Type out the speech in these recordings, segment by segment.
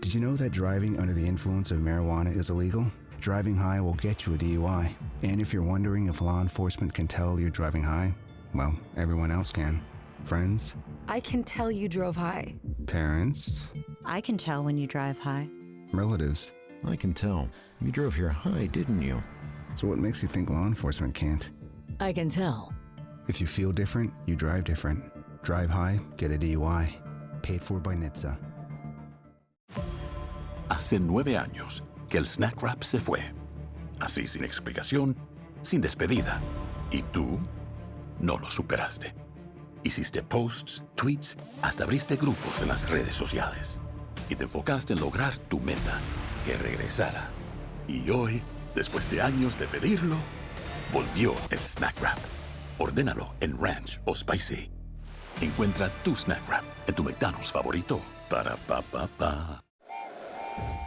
Did you know that driving under the influence of marijuana is illegal? Driving high will get you a DUI. And if you're wondering if law enforcement can tell you're driving high, well, everyone else can. Friends? I can tell you drove high. Parents? I can tell when you drive high. Relatives? I can tell. You drove here high, didn't you? So what makes you think law enforcement can't? I can tell. If you feel different, you drive different. Drive high, get a DUI. Paid for by NHTSA. Hace 9 años que el Snack Wrap se fue. Así sin explicación, sin despedida. Y tú no lo superaste. Hiciste posts, tweets, hasta abriste grupos en las redes sociales. Y te enfocaste en lograr tu meta, que regresara. Y hoy, después de años de pedirlo, volvió el Snack Wrap. Ordénalo en Ranch o Spicy. Encuentra tu Snack Wrap en tu McDonald's favorito. Para pa pa pa.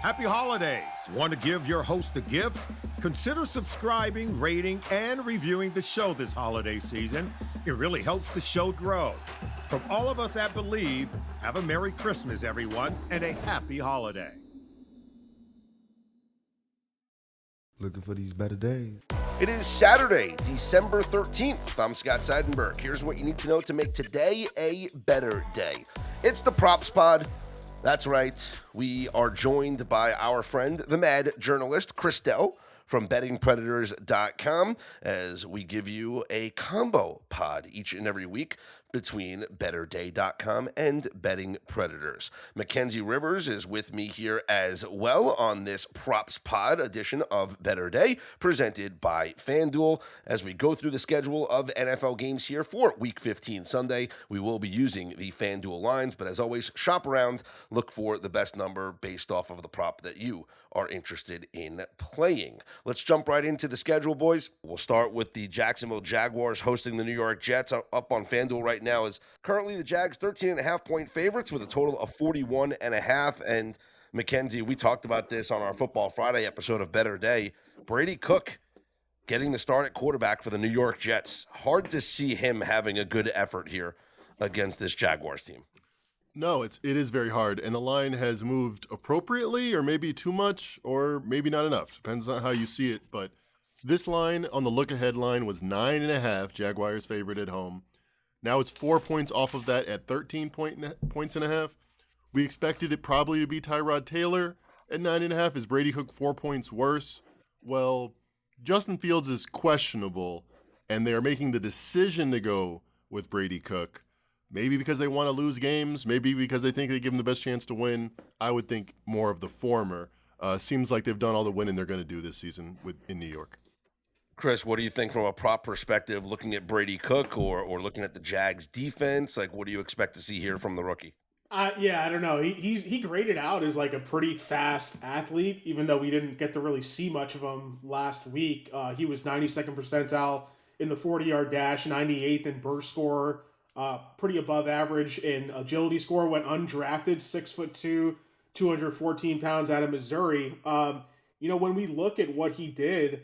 Happy holidays! Want to give your host a gift? Consider subscribing, rating, and reviewing the show this holiday season. It really helps the show grow. From all of us at Believe, have a Merry Christmas, everyone, and a happy holiday. Looking for these better days. It is Saturday, December 13th. I'm Scott Seidenberg. Here's what you need to know to make today a better day. It's the Props Pod. That's right. We are joined by our friend, the mad journalist, Christelle from bettingpredators.com, as we give you a combo pod each and every week between betterday.com and Betting Predators. Mackenzie Rivers is with me here as well on this Props Pod edition of Better Day, presented by FanDuel. As we go through the schedule of NFL games here for Week 15 Sunday, we will be using the FanDuel lines, but as always, shop around, look for the best number based off of the prop that you are interested in playing. Let's jump right into the schedule, boys. We'll start with the Jacksonville Jaguars hosting the New York Jets. Up on FanDuel right now is currently the Jags 13.5-point favorites with a total of 41.5. And Mackenzie, we talked about this on our Football Friday episode of Better Day. Brady Cook getting the start at quarterback for the New York Jets. Hard to see him having a good effort here against this Jaguars team. No, it is very hard, and the line has moved appropriately, or maybe too much, or maybe not enough. Depends on how you see it, but this line on the look-ahead line was 9.5, Jaguars favorite at home. Now it's 4 points off of that at 13 points and a half. We expected it probably to be Tyrod Taylor at 9.5. Is Brady Cook 4 points worse? Well, Justin Fields is questionable, and they are making the decision to go with Brady Cook. Maybe because they want to lose games, maybe because they think they give them the best chance to win. I would think more of the former. Seems like they've done all the winning they're going to do this season in New York. Chris, what do you think from a prop perspective, looking at Brady Cook or looking at the Jags defense? Like, what do you expect to see here from the rookie? Yeah, I don't know. He graded out as like a pretty fast athlete, even though we didn't get to really see much of him last week. He was 92nd percentile in the 40-yard dash, 98th in burst score. Pretty above average in agility score, went undrafted, 6'2", 214 pounds out of Missouri. When we look at what he did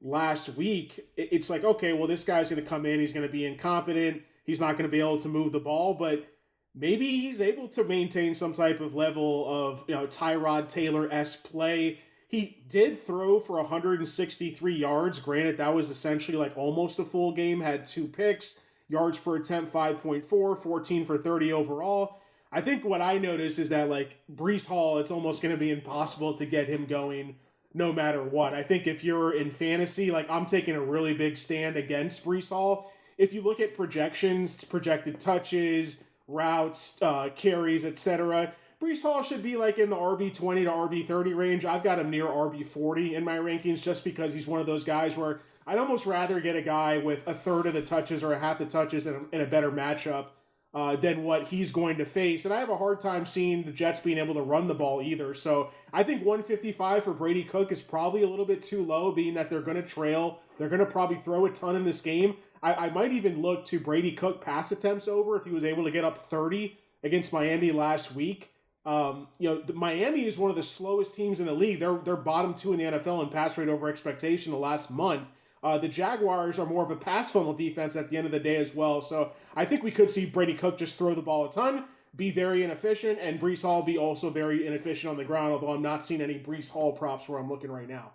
last week, it's like, okay, well, this guy's going to come in, he's going to be incompetent, he's not going to be able to move the ball, but maybe he's able to maintain some type of level of, Tyrod Taylor-esque play. He did throw for 163 yards. Granted, that was essentially like almost a full game, had 2 picks. Yards per attempt, 5.4, 14 for 30 overall. I think what I noticed is that, like, Breece Hall, it's almost going to be impossible to get him going no matter what. I think if you're in fantasy, like, I'm taking a really big stand against Breece Hall. If you look at projections, projected touches, routes, carries, etc., Breece Hall should be, like, in the RB20 to RB30 range. I've got him near RB40 in my rankings just because he's one of those guys where I'd almost rather get a guy with a third of the touches or a half the touches in a better matchup than what he's going to face. And I have a hard time seeing the Jets being able to run the ball either. So I think 155 for Brady Cook is probably a little bit too low, being that they're going to trail. They're going to probably throw a ton in this game. I might even look to Brady Cook pass attempts over if he was able to get up 30 against Miami last week. Miami is one of the slowest teams in the league. They're bottom 2 in the NFL in pass rate over expectation the last month. The Jaguars are more of a pass funnel defense at the end of the day as well. So I think we could see Brady Cook just throw the ball a ton. be very inefficient, and Breece Hall be also very inefficient on the ground, although I'm not seeing any Breece Hall props where I'm looking right now.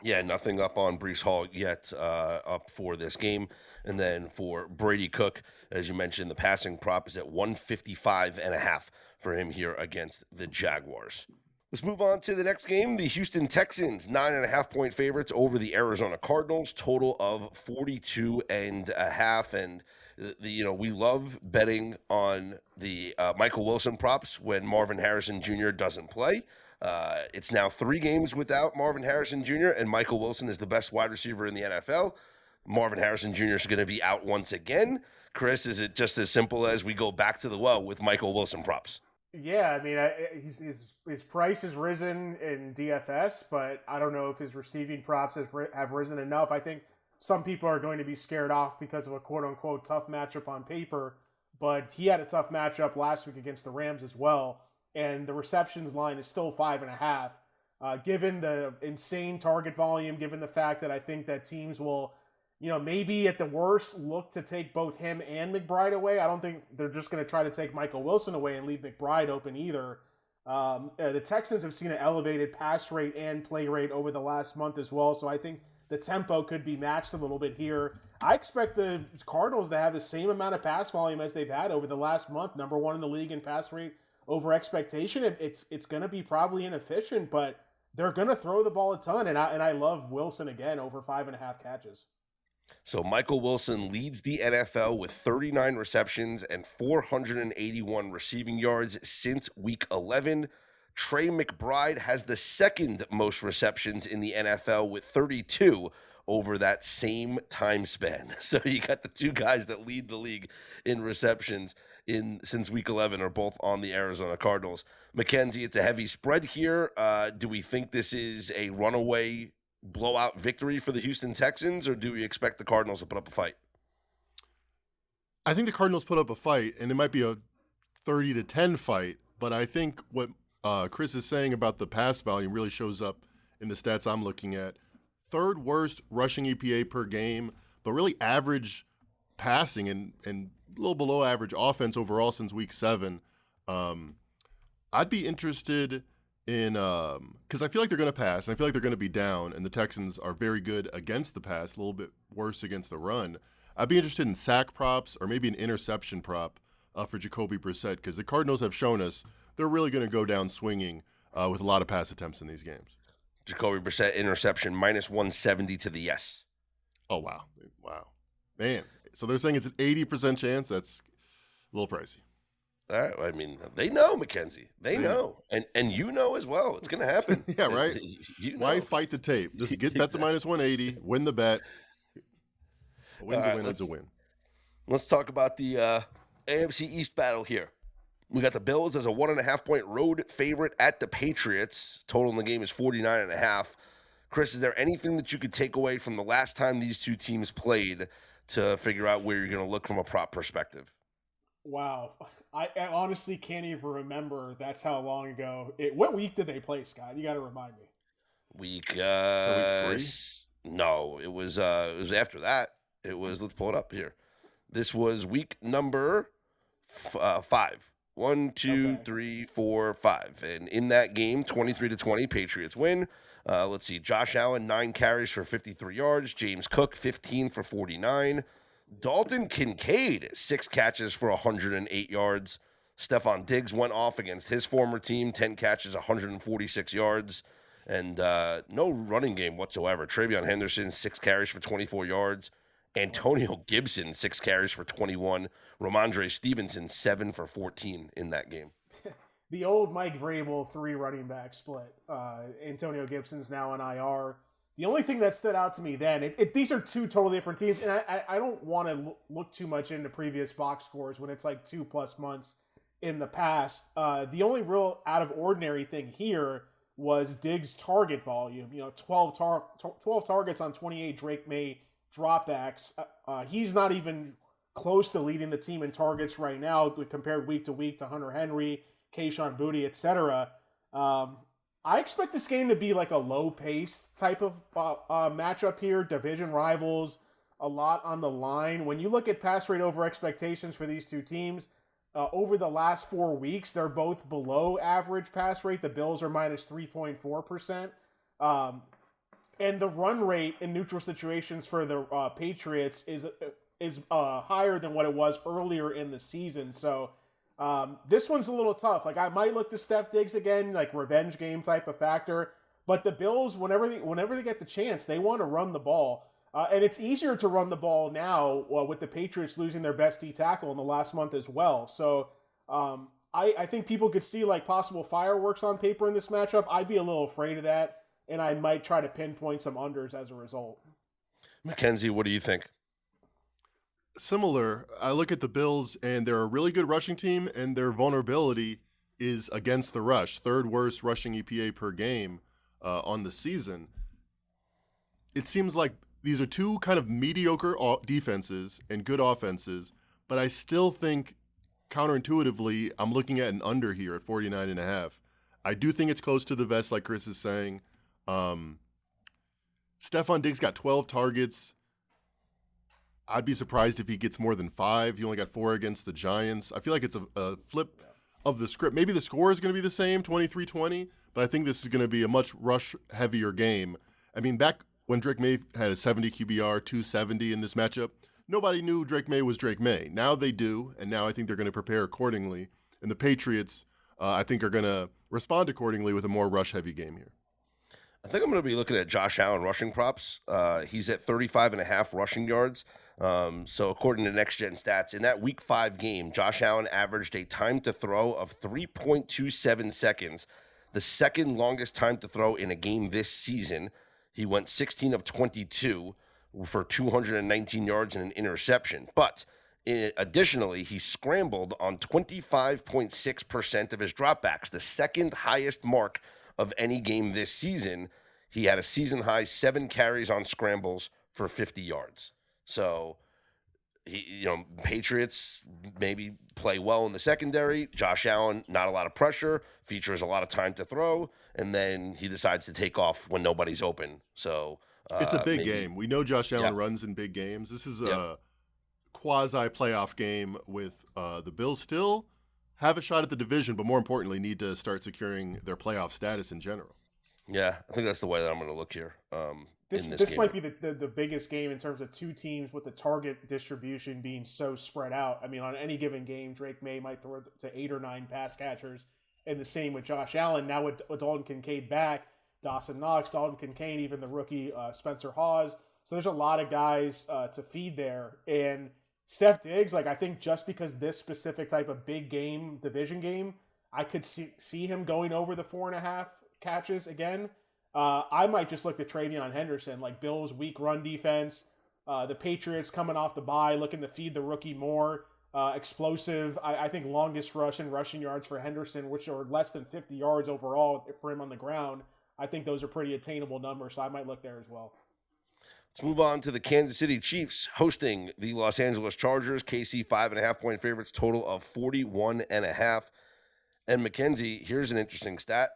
Yeah, nothing up on Breece Hall yet up for this game. And then for Brady Cook, as you mentioned, the passing prop is at 155.5 for him here against the Jaguars. Let's move on to the next game. The Houston Texans, 9.5-point favorites over the Arizona Cardinals, total of 42.5. And we love betting on the Michael Wilson props when Marvin Harrison Jr. doesn't play. It's now 3 games without Marvin Harrison Jr., and Michael Wilson is the best wide receiver in the NFL. Marvin Harrison Jr. is going to be out once again. Chris, is it just as simple as we go back to the well with Michael Wilson props? Yeah, I mean, his price has risen in DFS, but I don't know if his receiving props have risen enough. I think some people are going to be scared off because of a quote-unquote tough matchup on paper, but he had a tough matchup last week against the Rams as well, and the receptions line is still 5.5. Given the insane target volume, given the fact that I think that teams will, maybe at the worst look to take both him and McBride away. I don't think they're just going to try to take Michael Wilson away and leave McBride open either. The Texans have seen an elevated pass rate and play rate over the last month as well, so I think the tempo could be matched a little bit here. I expect the Cardinals to have the same amount of pass volume as they've had over the last month. Number 1 in the league in pass rate over expectation. It's going to be probably inefficient, but they're going to throw the ball a ton, and I love Wilson again over 5.5 catches. So Michael Wilson leads the NFL with 39 receptions and 481 receiving yards since Week 11. Trey McBride has the second most receptions in the NFL with 32 over that same time span. So you got the 2 guys that lead the league in receptions since Week 11 are both on the Arizona Cardinals. Mackenzie, it's a heavy spread here. Do we think this is a runaway blowout victory for the Houston Texans, or do we expect the Cardinals to put up a fight? I think the Cardinals put up a fight, and it might be a 30-10 fight, but I think what Chris is saying about the pass volume really shows up in the stats I'm looking at. 3rd worst rushing EPA per game, but really average passing and a little below average offense overall since Week 7. I'd be interested in because I feel like they're going to pass, and I feel like they're going to be down, and the Texans are very good against the pass, a little bit worse against the run. I'd be interested in sack props or maybe an interception prop for Jacoby Brissett, because the Cardinals have shown us they're really going to go down swinging with a lot of pass attempts in these games. Jacoby Brissett interception -170 to the yes. Oh, wow. Man, so they're saying it's an 80% chance? That's a little pricey. All right. I mean, they know, Mackenzie. They know. And you know as well. It's going to happen. Yeah, right? You know. Why fight the tape? Just bet the -180, win the bet. A win's a win is a win. Let's talk about the AFC East battle here. We got the Bills as a 1.5-point road favorite at the Patriots. Total in the game is 49.5. Chris, is there anything that you could take away from the last time these two teams played to figure out where you're going to look from a prop perspective? Wow. I honestly can't even remember. That's how long ago. What week did they play, Scott? You got to remind me. Week week 3? No, it was after that. It was, let's pull it up here. This was week number 5. 1, 2, 3, 4, 5. And in that game, 23-20, Patriots win. Let's see. Josh Allen, 9 carries for 53 yards. James Cook, 15 for 49. Dalton Kincaid, 6 catches for 108 yards. Stephon Diggs went off against his former team, 10 catches, 146 yards. And no running game whatsoever. TreVeyon Henderson, 6 carries for 24 yards. Antonio Gibson, 6 carries for 21. Ramondre Stevenson, 7 for 14 in that game. The old Mike Vrabel 3 running back split. Antonio Gibson's now on IR. The only thing that stood out to me then, these are 2 totally different teams, and I don't want to look too much into previous box scores when it's like 2+ months in the past. The only real out of ordinary thing here was Diggs' target volume. 12 targets on 28 Drake May dropbacks. He's not even close to leading the team in targets right now compared week to week to Hunter Henry, Kayshon Boutte, etc. I expect this game to be like a low-paced type of matchup here. Division rivals, a lot on the line. When you look at pass rate over expectations for these two teams, Over the last 4 weeks, they're both below average pass rate. The Bills are minus 3.4%. And the run rate in neutral situations for the Patriots is higher than what it was earlier in the season. So this one's a little tough. Like, I might look to Steph Diggs again, like revenge game type of factor. But the Bills, whenever they get the chance, they want to run the ball. And it's easier to run the ball now with the Patriots losing their best D tackle in the last month as well. So I think people could see like possible fireworks on paper in this matchup. I'd be a little afraid of that, and I might try to pinpoint some unders as a result. Mackenzie, what do you think? Similar. I look at the Bills, and they're a really good rushing team, and their vulnerability is against the rush. Third worst rushing EPA per game on the season. It seems like these are two kind of mediocre defenses and good offenses, but I still think counterintuitively I'm looking at an under here at 49.5. I do think it's close to the vest, like Chris is saying. Stephon Diggs got 12 targets. I'd be surprised if he gets more than 5. He only got 4 against the Giants. I feel like it's a flip of the script. Maybe the score is going to be the same, 23-20, but I think this is going to be a much rush-heavier game. I mean, back when Drake May had a 70 QBR, 270 in this matchup, nobody knew Drake May was Drake May. Now they do, and now I think they're going to prepare accordingly. And the Patriots, I think, are going to respond accordingly with a more rush-heavy game here. I think I'm going to be looking at Josh Allen rushing props. He's at 35.5 rushing yards. So according to Next Gen Stats, in that Week 5 game, Josh Allen averaged a time to throw of 3.27 seconds, the second longest time to throw in a game this season. He went 16 of 22 for 219 yards and an interception. But additionally, he scrambled on 25.6% of his dropbacks, the second highest mark of any game this season. He had a season high 7 carries on scrambles for 50 yards. So, Patriots maybe play well in the secondary. Josh Allen, not a lot of pressure, features a lot of time to throw, and then he decides to take off when nobody's open. So it's a big game. We know Josh Allen runs in big games. This is a quasi-playoff game with the Bills still have a shot at the division, but more importantly, need to start securing their playoff status in general. Yeah, I think that's the way that I'm going to look here. This might be the biggest game in terms of two teams with the target distribution being so spread out. I mean, on any given game, Drake May might throw to 8 or 9 pass catchers, and the same with Josh Allen. Now with Dalton Kincaid back, Dawson Knox, Dalton Kincaid, even the rookie Spencer Hawes. So there's a lot of guys to feed there. And Steph Diggs, I think just because this specific type of big game, division game, I could see him going over the 4.5 catches again. I might just look at TreVeyon Henderson, Bills' weak run defense, the Patriots coming off the bye, looking to feed the rookie more, explosive. I think longest rushing yards for Henderson, which are less than 50 yards overall for him on the ground. I think those are pretty attainable numbers, so I might look there as well. Let's move on to the Kansas City Chiefs hosting the Los Angeles Chargers. KC 5.5-point favorites, total of 41.5. And Mackenzie, here's an interesting stat.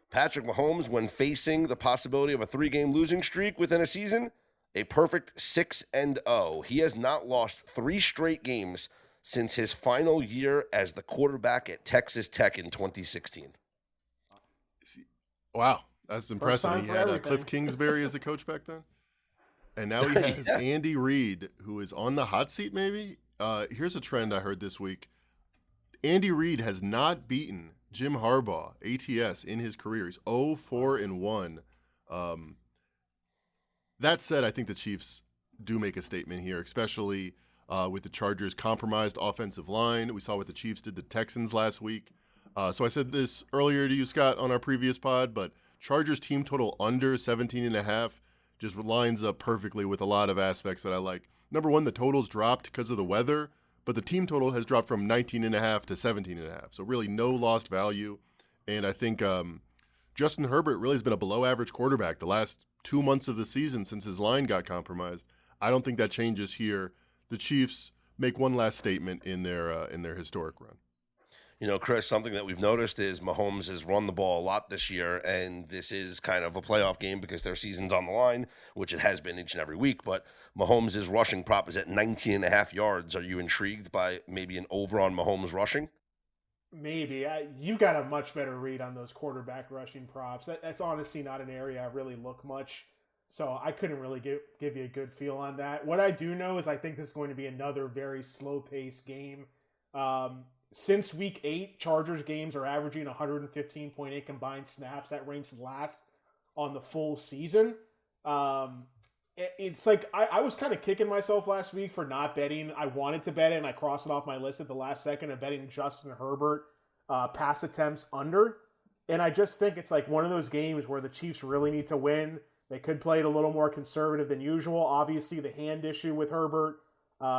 Patrick Mahomes, when facing the possibility of a 3-game losing streak within a season, a perfect 6-0. He has not lost 3 straight games since his final year as the quarterback at Texas Tech in 2016. Wow, that's impressive. He had Cliff Kingsbury as the coach back then. And now he has Andy Reid, who is on the hot seat maybe. Here's a trend I heard this week. Andy Reid has not beaten Jim Harbaugh, ATS, in his career. He's 0-4-1. That said, I think the Chiefs do make a statement here, especially with the Chargers' compromised offensive line. We saw what the Chiefs did to the Texans last week. So I said this earlier to you, Scott, on our previous pod, but Chargers team total under 17.5 just lines up perfectly with a lot of aspects that I like. Number one, the total's dropped because of the weather, but the team total has dropped from 19.5 to 17.5. So really no lost value. And I think Justin Herbert really has been a below-average quarterback the last 2 months of the season since his line got compromised. I don't think that changes here. The Chiefs make one last statement in their historic run. Chris, something that we've noticed is Mahomes has run the ball a lot this year, and this is kind of a playoff game because their season's on the line, which it has been each and every week. But Mahomes' rushing prop is at 19.5 yards. Are you intrigued by maybe an over on Mahomes rushing? Maybe. You got a much better read on those quarterback rushing props. That's honestly not an area I really look much, so I couldn't really give you a good feel on that. What I do know is I think this is going to be another very slow-paced game. Since week 8, Chargers games are averaging 115.8 combined snaps. That ranks last on the full season. It's like I was kind of kicking myself last week for not betting. I wanted to bet it, and I crossed it off my list at the last second of betting Justin Herbert pass attempts under. And I just think it's like one of those games where the Chiefs really need to win. They could play it a little more conservative than usual. Obviously, the hand issue with Herbert.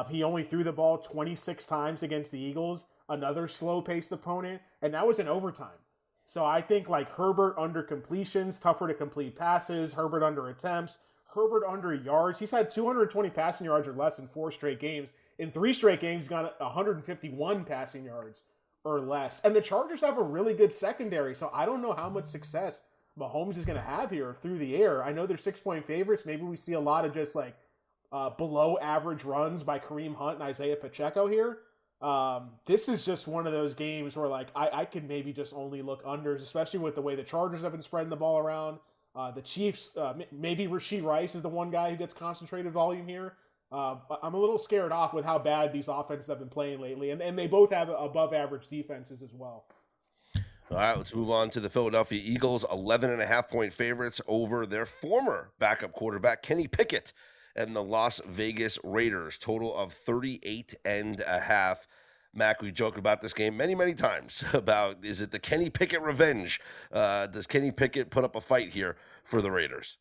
He only threw the ball 26 times against the Eagles, another slow-paced opponent, and that was in overtime. So I think like Herbert under completions, tougher to complete passes, Herbert under attempts, Herbert under yards. He's had 220 passing yards or less in 4 straight games. In 3 straight games, he's got 151 passing yards or less. And the Chargers have a really good secondary, so I don't know how much success Mahomes is going to have here through the air. I know they're 6-point favorites. Maybe we see a lot of just like below average runs by Kareem Hunt and Isaiah Pacheco here. This is just one of those games where like I could maybe just only look unders, especially with the way the Chargers have been spreading the ball around. The Chiefs, maybe Rashee Rice is the one guy who gets concentrated volume here. I'm a little scared off with how bad these offenses have been playing lately, and they both have above average defenses as well. All right, let's move on to the Philadelphia Eagles, 11.5-point favorites over their former backup quarterback, Kenny Pickett, and the Las Vegas Raiders, total of 38.5. Mac, we joked about this game many, many times about, is it the Kenny Pickett revenge? Does Kenny Pickett put up a fight here for the Raiders?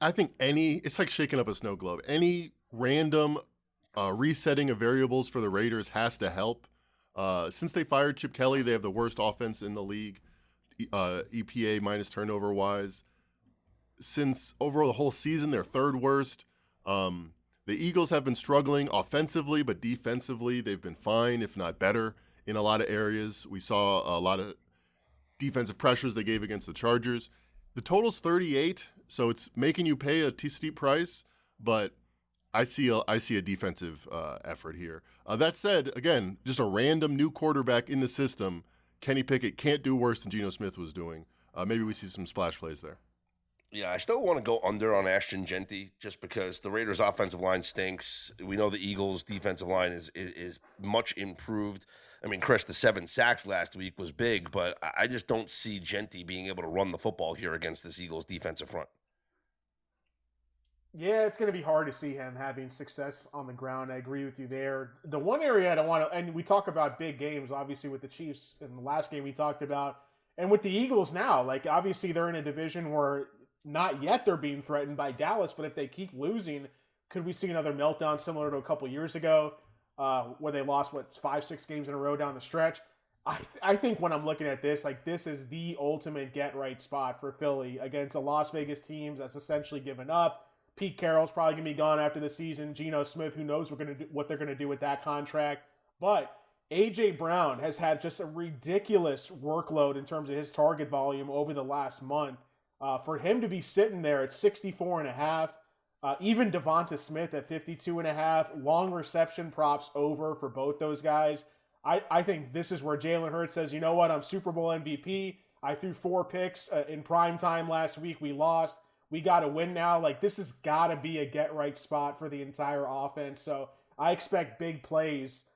I think it's like shaking up a snow globe. Any random resetting of variables for the Raiders has to help. Since they fired Chip Kelly, they have the worst offense in the league, EPA minus turnover wise. Since overall the whole season, they're third worst. The Eagles have been struggling offensively, but defensively, they've been fine, if not better, in a lot of areas. We saw a lot of defensive pressures they gave against the Chargers. The total's 38, so it's making you pay a steep price, but I see a defensive effort here. That said, again, just a random new quarterback in the system. Kenny Pickett can't do worse than Geno Smith was doing. Maybe we see some splash plays there. Yeah, I still want to go under on Ashton Jeanty just because the Raiders' offensive line stinks. We know the Eagles' defensive line is much improved. I mean, Chris, the 7 sacks last week was big, but I just don't see Jeanty being able to run the football here against this Eagles' defensive front. Yeah, it's going to be hard to see him having success on the ground. I agree with you there. The one area I don't want to, and we talk about big games, obviously, with the Chiefs in the last game we talked about, and with the Eagles now, like, obviously they're in a division where not yet they're being threatened by Dallas, but if they keep losing, could we see another meltdown similar to a couple years ago where they lost, 5-6 games in a row down the stretch? I think when I'm looking at this, like, this is the ultimate get-right spot for Philly against a Las Vegas team that's essentially given up. Pete Carroll's probably going to be gone after the season. Geno Smith, who knows what they're going to do with that contract. But A.J. Brown has had just a ridiculous workload in terms of his target volume over the last month. For him to be sitting there at 64.5, even Devonta Smith at 52.5, long reception props over for both those guys. I think this is where Jalen Hurts says, you know what, I'm Super Bowl MVP. I threw 4 picks in prime time last week. We lost. We got to win now. Like, this has got to be a get-right spot for the entire offense. So I expect big plays,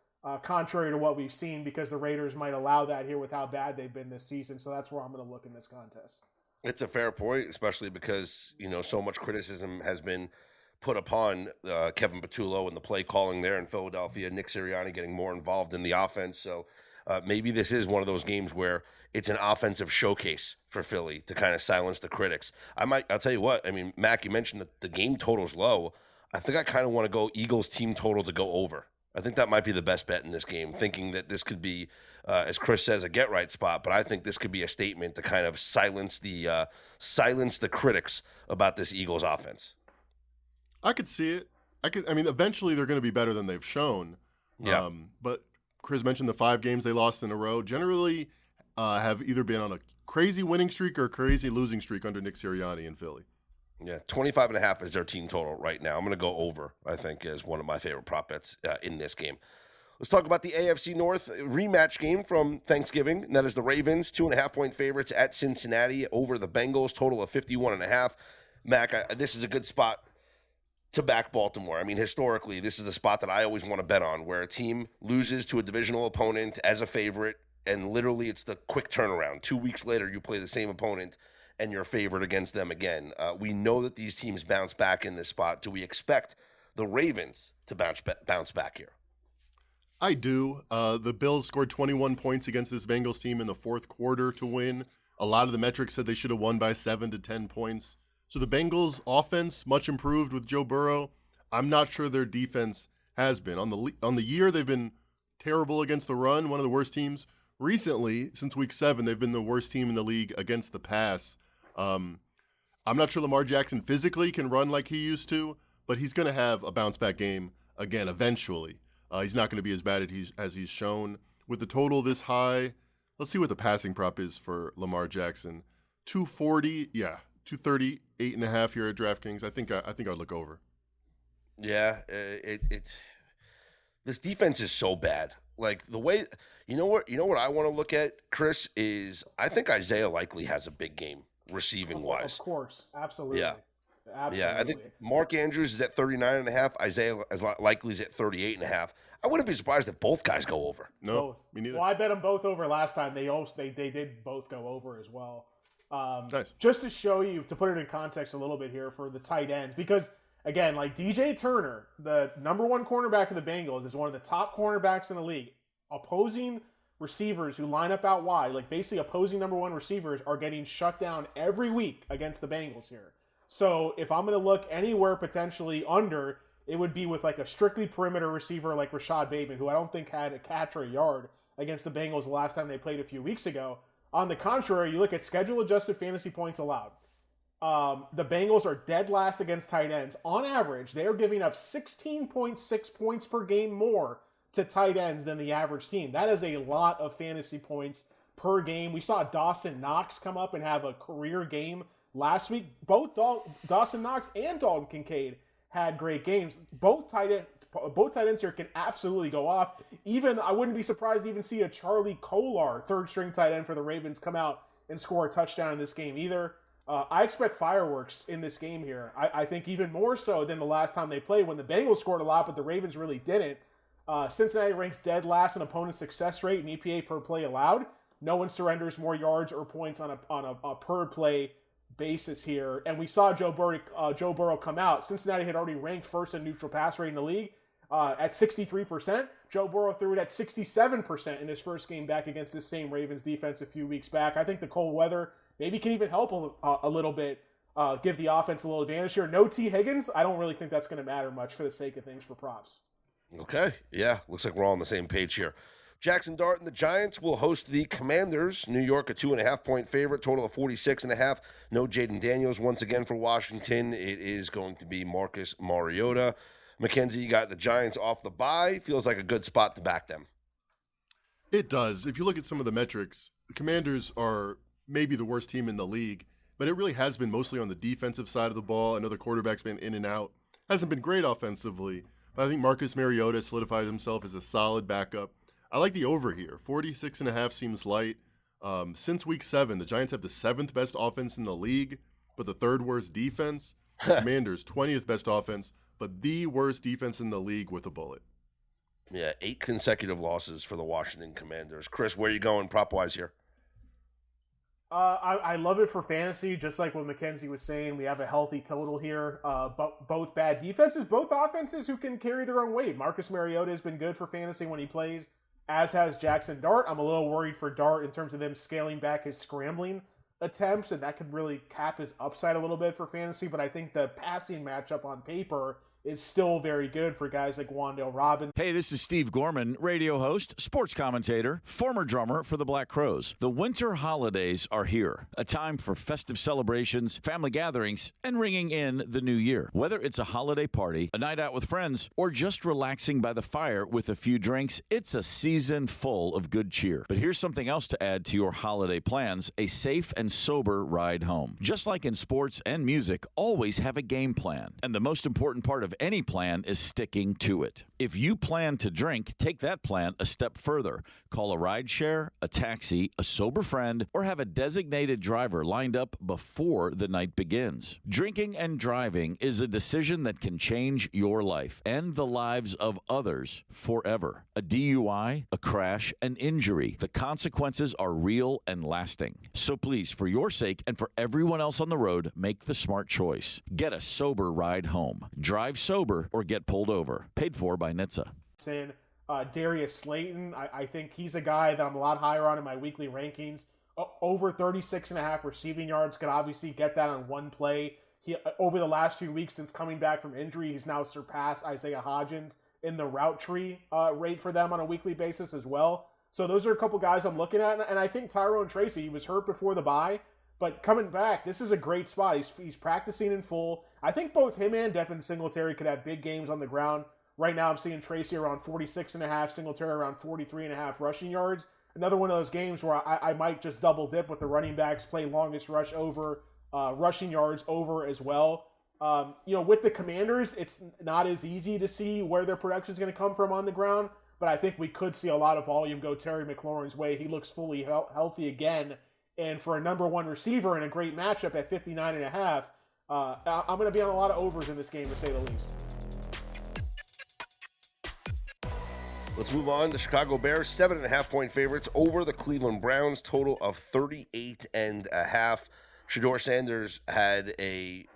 contrary to what we've seen, because the Raiders might allow that here with how bad they've been this season. So that's where I'm going to look in this contest. It's a fair point, especially because, so much criticism has been put upon Kevin Patullo and the play calling there in Philadelphia, Nick Sirianni getting more involved in the offense. So maybe this is one of those games where it's an offensive showcase for Philly to kind of silence the critics. I'll tell you what, I mean, Mac, you mentioned that the game total's low. I think I kind of want to go Eagles team total to go over. I think that might be the best bet in this game, thinking that this could be, as Chris says, a get-right spot, but I think this could be a statement to kind of silence the critics about this Eagles offense. I could see it. Eventually they're going to be better than they've shown. Yeah. But Chris mentioned the 5 games they lost in a row. Generally have either been on a crazy winning streak or a crazy losing streak under Nick Sirianni in Philly. Yeah, 25.5 is their team total right now. I'm going to go over, I think, is one of my favorite prop bets in this game. Let's talk about the AFC North rematch game from Thanksgiving, and that is the Ravens, 2.5-point favorites at Cincinnati over the Bengals, total of 51.5. Mac, this is a good spot to back Baltimore. I mean, historically, this is a spot that I always want to bet on, where a team loses to a divisional opponent as a favorite, and literally it's the quick turnaround. 2 weeks later, you play the same opponent, and you're favored against them again. We know that these teams bounce back in this spot. Do we expect the Ravens to bounce back here? I do. The Bills scored 21 points against this Bengals team in the fourth quarter to win. A lot of the metrics said they should have won by 7 to 10 points. So the Bengals' offense, much improved with Joe Burrow. I'm not sure their defense has been. On the year, they've been terrible against the run, one of the worst teams. Recently, since week 7, they've been the worst team in the league against the pass. I'm not sure Lamar Jackson physically can run like he used to, but he's going to have a bounce-back game again eventually. He's not going to be as bad as he's shown. With the total this high, let's see what the passing prop is for Lamar Jackson. 240, 238.5 here at DraftKings. I think I'd look over. Yeah, this defense is so bad. Like the way, you know what I want to look at, Chris, is I think Isaiah Likely has a big game receiving wise. Of course, absolutely. Yeah. Absolutely. Yeah, I think Mark Andrews is at 39.5. Isaiah Likely is at 38.5. I wouldn't be surprised if both guys go over. No, both. Me neither. Well, I bet them both over last time. They did both go over as well. Nice. Just to show you, to put it in context a little bit here for the tight ends, because again, like DJ Turner, the number 1 cornerback of the Bengals, is one of the top cornerbacks in the league. Opposing receivers who line up out wide, like basically opposing number 1 receivers, are getting shut down every week against the Bengals here. So if I'm going to look anywhere potentially under, it would be with like a strictly perimeter receiver like Rashad Bateman, who I don't think had a catch or a yard against the Bengals the last time they played a few weeks ago. On the contrary, you look at schedule-adjusted fantasy points allowed. The Bengals are dead last against tight ends. On average, they are giving up 16.6 points per game more to tight ends than the average team. That is a lot of fantasy points per game. We saw Dawson Knox come up and have a career game last week. Both Dawson Knox and Dalton Kincaid had great games. Both tight ends here can absolutely go off. Even I wouldn't be surprised to even see a Charlie Kolar, 3rd string tight end for the Ravens, come out and score a touchdown in this game either. I expect fireworks in this game here. I think even more so than the last time they played when the Bengals scored a lot, but the Ravens really didn't. Cincinnati ranks dead last in opponent success rate and EPA per play allowed. No one surrenders more yards or points on a per play basis here. And we saw Joe Burrow come out. Cincinnati had already ranked first in neutral pass rate in the league at 63%. Joe Burrow threw it at 67% in his first game back against this same Ravens defense a few weeks back. I think the cold weather maybe can even help a little bit, give the offense a little advantage here. No T. Higgins. I don't really think that's going to matter much for the sake of things for props. Okay. Yeah. Looks like we're all on the same page here. Jackson Dart and the Giants will host the Commanders. New York, a 2.5-point favorite, total of 46.5. No Jaden Daniels once again for Washington. It is going to be Marcus Mariota. Mackenzie, you got the Giants off the bye. Feels like a good spot to back them. It does. If you look at some of the metrics, the Commanders are maybe the worst team in the league, but it really has been mostly on the defensive side of the ball. I know the quarterback's been in and out. Hasn't been great offensively, but I think Marcus Mariota solidified himself as a solid backup. I like the over here. 46.5 seems light. Since week 7, the Giants have the 7th best offense in the league, but the 3rd worst defense. The Commanders, 20th best offense, but the worst defense in the league with a bullet. Yeah, 8 consecutive losses for the Washington Commanders. Chris, where are you going prop-wise here? I love it for fantasy, just like what Mackenzie was saying. We have a healthy total here. Both bad defenses, both offenses who can carry their own weight. Marcus Mariota has been good for fantasy when he plays, as has Jackson Dart. I'm a little worried for Dart in terms of them scaling back his scrambling attempts, and that could really cap his upside a little bit for fantasy. But I think the passing matchup on paper is still very good for guys like Wan'Dale Robinson. Hey, this is Steve Gorman, radio host, sports commentator, former drummer for the Black Crowes. The winter holidays are here, a time for festive celebrations, family gatherings, and ringing in the new year. Whether it's a holiday party, a night out with friends, or just relaxing by the fire with a few drinks, it's a season full of good cheer. But here's something else to add to your holiday plans: a safe and sober ride home. Just like in sports and music, always have a game plan. And the most important part of any plan is sticking to it. If you plan to drink, take that plan a step further. Call a rideshare, a taxi, a sober friend, or have a designated driver lined up before the night begins. Drinking and driving is a decision that can change your life and the lives of others forever. A DUI, a crash, an injury. The consequences are real and lasting. So please, for your sake and for everyone else on the road, make the smart choice. Get a sober ride home. Drive sober or get pulled over. Paid for by NHTSA. Saying Darius Slayton, I think he's a guy that I'm a lot higher on in my weekly rankings. Over 36.5 receiving yards, could obviously get that on one play. He over the last few weeks since coming back from injury, he's now surpassed Isaiah Hodgins in the route tree rate for them on a weekly basis as well. So those are a couple guys I'm looking at, and I think Tyrone Tracy, he was hurt before the bye, but coming back, this is a great spot. He's practicing in full. I think both him and Devin Singletary could have big games on the ground. Right now I'm seeing Tracy around 46.5, Singletary around 43.5 rushing yards. Another one of those games where I might just double dip with the running backs, play longest rush over, rushing yards over as well. With the Commanders, it's not as easy to see where their production is going to come from on the ground, but I think we could see a lot of volume go Terry McLaurin's way. He looks fully healthy again, and for a number one receiver in a great matchup at 59.5, I'm going to be on a lot of overs in this game, to say the least. Let's move on. The Chicago Bears, 7.5-point favorites over the Cleveland Browns, total of 38.5. Shedeur Sanders had a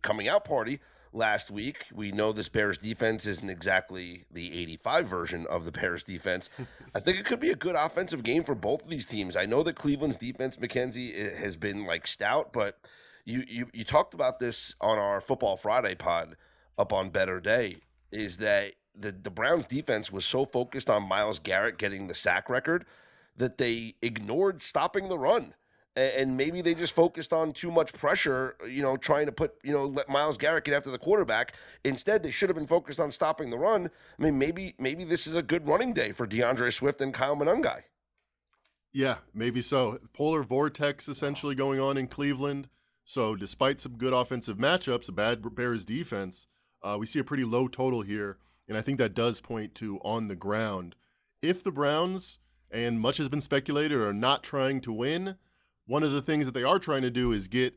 coming out party last week. We know this Bears defense isn't exactly the 85 version of the Bears defense. I think it could be a good offensive game for both of these teams. I know that Cleveland's defense, Mackenzie, has been stout, but you talked about this on our Football Friday pod up on Better Day, is that the Browns defense was so focused on Myles Garrett getting the sack record that they ignored stopping the run. And maybe they just focused on too much pressure, trying to let Myles Garrett get after the quarterback. Instead, they should have been focused on stopping the run. I mean, maybe this is a good running day for DeAndre Swift and Kyle Monangai. Yeah, maybe so. Polar vortex essentially going on in Cleveland. So despite some good offensive matchups, a bad Bears defense, we see a pretty low total here. And I think that does point to on the ground. If the Browns, and much has been speculated, are not trying to win, one of the things that they are trying to do is get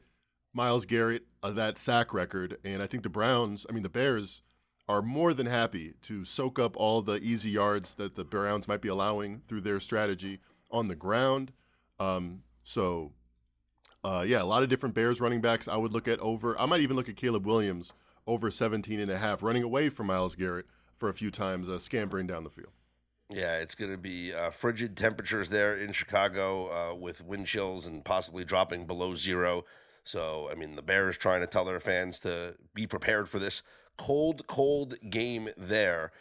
Myles Garrett that sack record. And I think the Bears are more than happy to soak up all the easy yards that the Browns might be allowing through their strategy on the ground. A lot of different Bears running backs I would look at over. I might even look at Caleb Williams over 17.5, running away from Myles Garrett for a few times, scampering down the field. Yeah, it's going to be frigid temperatures there in Chicago with wind chills and possibly dropping below zero. So, the Bears trying to tell their fans to be prepared for this cold game there.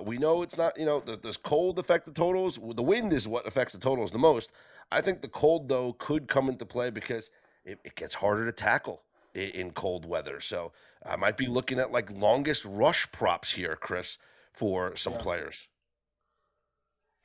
We know it's not, does cold affect the totals? The wind is what affects the totals the most. I think the cold, though, could come into play because it gets harder to tackle in cold weather. So I might be looking at longest rush props here, Chris, for some players.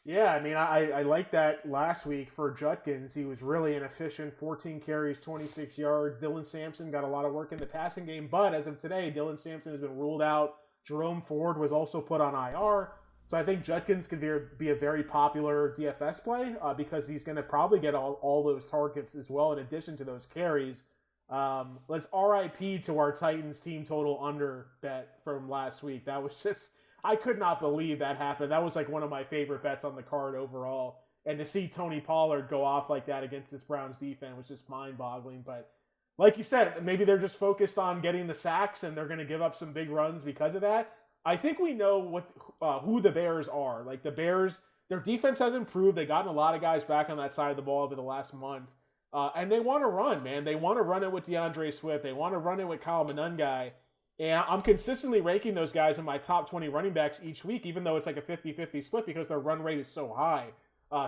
Yeah, I like that last week for Judkins. He was really inefficient, 14 carries, 26 yards. Dylan Sampson got a lot of work in the passing game, but as of today, Dylan Sampson has been ruled out. Jerome Ford was also put on IR. So I think Judkins could be a very popular DFS play because he's going to probably get all those targets as well in addition to those carries. Let's RIP to our Titans team total under bet from last week. That was just, I could not believe that happened. That was one of my favorite bets on the card overall. And to see Tony Pollard go off like that against this Browns defense was just mind-boggling. But like you said, maybe they're just focused on getting the sacks and they're going to give up some big runs because of that. I think we know who the Bears are. The Bears, their defense has improved. They've gotten a lot of guys back on that side of the ball over the last month. And they want to run, man. They want to run it with DeAndre Swift. They want to run it with Kyle Monangai. And I'm consistently ranking those guys in my top 20 running backs each week, even though it's like a 50-50 split because their run rate is so high.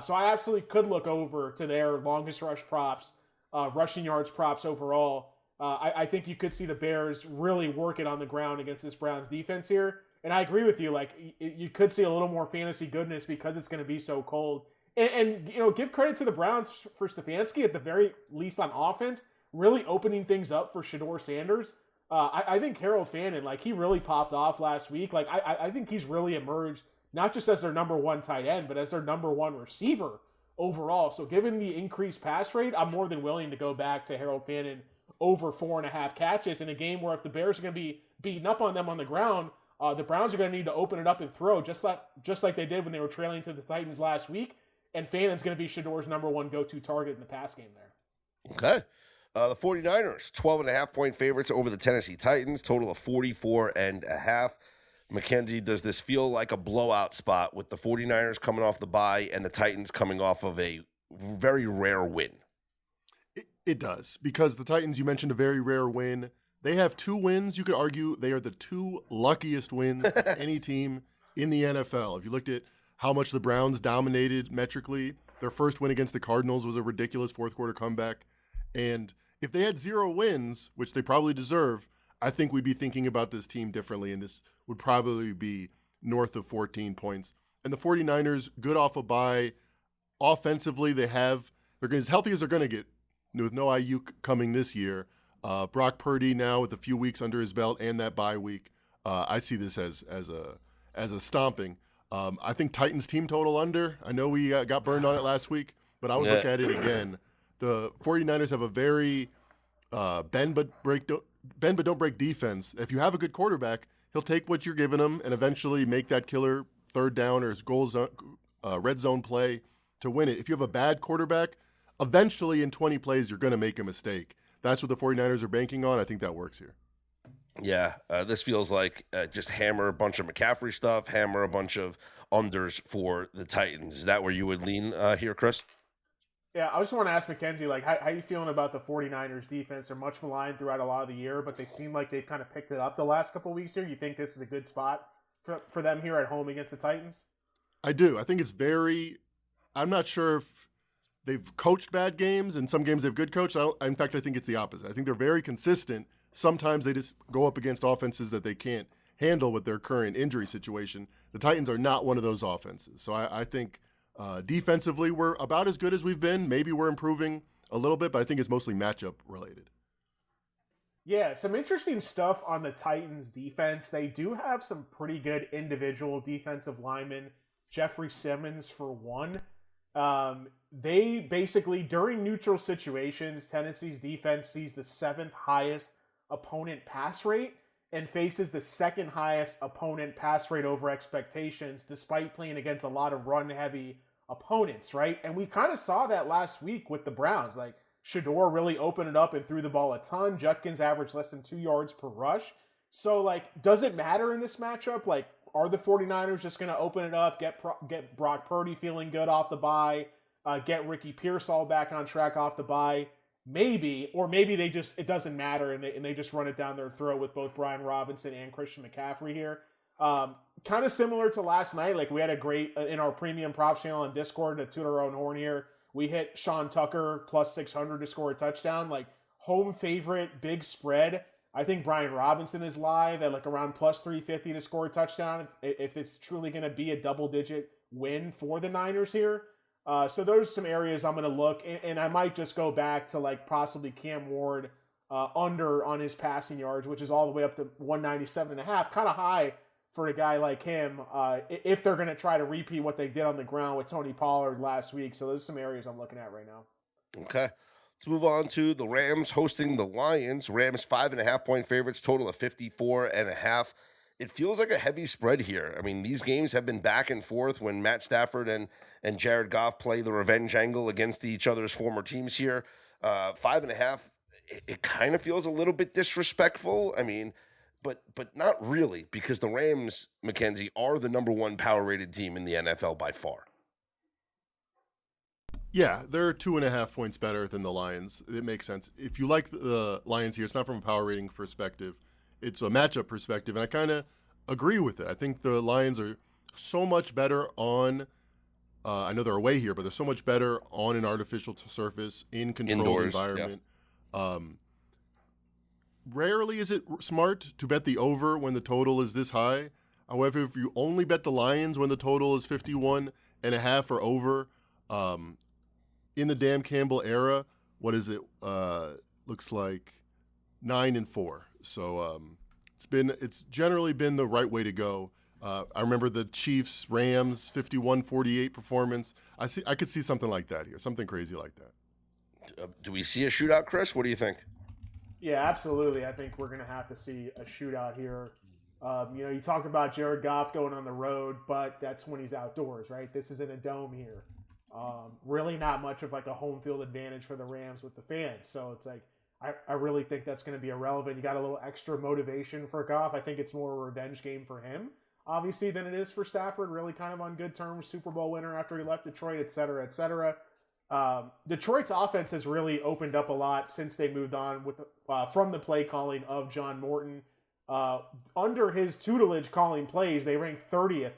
So I absolutely could look over to their longest rush props, rushing yards props overall. I think you could see the Bears really work it on the ground against this Browns defense here. And I agree with you. Like, you could see a little more fantasy goodness because it's going to be so cold. And give credit to the Browns for Stefanski, at the very least on offense, really opening things up for Shedeur Sanders. I think Harold Fannin, like, he really popped off last week. Like, I think he's really emerged, not just as their number one tight end, but as their number one receiver overall. So given the increased pass rate, I'm more than willing to go back to Harold Fannin over 4.5 catches in a game where if the Bears are going to be beating up on them on the ground, the Browns are going to need to open it up and throw just like they did when they were trailing to the Titans last week. And Fannin's going to be Shedeur's number one go-to target in the pass game there. Okay. The 49ers, 12.5-point favorites over the Tennessee Titans, total of 44.5. Mackenzie, does this feel like a blowout spot with the 49ers coming off the bye and the Titans coming off of a very rare win? It does, because the Titans, you mentioned a very rare win. They have 2 wins. You could argue they are the 2 luckiest wins of any team in the NFL. If you looked at how much the Browns dominated metrically, their first win against the Cardinals was a ridiculous fourth-quarter comeback. And if they had 0 wins, which they probably deserve, I think we'd be thinking about this team differently, and this would probably be north of 14 points. And the 49ers, good off a bye. Offensively, they're as healthy as they're going to get with no Ayuk coming this year. Brock Purdy now with a few weeks under his belt and that bye week. I see this as a stomping. I think Titans team total under. I know we got burned on it last week, but I would look at it again. The 49ers have a very bend but don't break defense. If you have a good quarterback, he'll take what you're giving him and eventually make that killer third down or his red zone play to win it. If you have a bad quarterback, eventually in 20 plays, you're going to make a mistake. That's what the 49ers are banking on. I think that works here. Yeah, this feels like just hammer a bunch of McCaffrey stuff, hammer a bunch of unders for the Titans. Is that where you would lean here, Chris? Yeah, I just want to ask Mackenzie, like, how you feeling about the 49ers defense? They're much maligned throughout a lot of the year, but they seem like they've kind of picked it up the last couple of weeks here. You think this is a good spot for them here at home against the Titans? I do. I think it's I'm not sure if they've coached bad games, and some games they've good coached. In fact, I think it's the opposite. I think they're very consistent. Sometimes they just go up against offenses that they can't handle with their current injury situation. The Titans are not one of those offenses. So I think defensively we're about as good as we've been. Maybe we're improving a little bit, but I think it's mostly matchup related. Yeah, some interesting stuff on the Titans defense. They do have some pretty good individual defensive linemen. Jeffrey Simmons, for one. They basically, during neutral situations, Tennessee's defense sees the 7th highest opponent pass rate and faces the 2nd highest opponent pass rate over expectations, despite playing against a lot of run-heavy opponents, right? And we kind of saw that last week with the Browns. Like, Shedeur really opened it up and threw the ball a ton. Judkins averaged less than 2 yards per rush. So, like, does it matter in this matchup? Like, are the 49ers just going to open it up, get Brock Purdy feeling good off the bye, get Ricky Pearsall back on track off the bye? Maybe, or maybe it doesn't matter and they just run it down their throat with both Brian Robinson and Christian McCaffrey here. Kind of similar to last night. Like, we had a great, in our premium props channel on Discord, to toot our own horn here, we hit Sean Tucker plus 600 to score a touchdown. Like, home favorite, big spread. I think Brian Robinson is live at like around plus 350 to score a touchdown if it's truly going to be a double-digit win for the Niners here. So those are some areas I'm going to look, and I might just go back to like possibly Cam Ward under on his passing yards, which is all the way up to 197.5, kind of high for a guy like him, if they're going to try to repeat what they did on the ground with Tony Pollard last week. So those are some areas I'm looking at right now. Okay. Let's move on to the Rams hosting the Lions. Rams 5.5-point favorites, total of 54.5. It feels like a heavy spread here. I mean, these games have been back and forth when Matt Stafford and Jared Goff play the revenge angle against each other's former teams here. 5.5, it kind of feels a little bit disrespectful. I mean, but not really, because the Rams, Mackenzie, are the number 1 power-rated team in the NFL by far. Yeah, they're 2.5 points better than the Lions. It makes sense. If you like the Lions here, it's not from a power rating perspective. it's a matchup perspective, and I kind of agree with it. I think the Lions are so much better on. I know they're away here, but they're so much better on an artificial surface in controlled Indoors, environment. Yeah. Rarely is it smart to bet the over when the total is this high. However, if you only bet the Lions when the total is 51.5 or over, in the Dan Campbell era, what is it? Looks like 9-4. So it's generally been the right way to go. I remember the Chiefs Rams 51-48 performance. I could see something like that here, something crazy like that. Do we see a shootout, Chris? What do you think? Yeah, absolutely. I think we're going to have to see a shootout here. You talk about Jared Goff going on the road, but that's when he's outdoors, right? This is in a dome here. Really not much of like a home field advantage for the Rams with the fans. So it's like, I really think that's going to be irrelevant. You got a little extra motivation for Goff. I think it's more a revenge game for him, obviously, than it is for Stafford. Really kind of on good terms, Super Bowl winner after he left Detroit, et cetera, et cetera. Detroit's offense has really opened up a lot since they moved on with from the play calling of John Morton. Under his tutelage calling plays, they ranked 30th,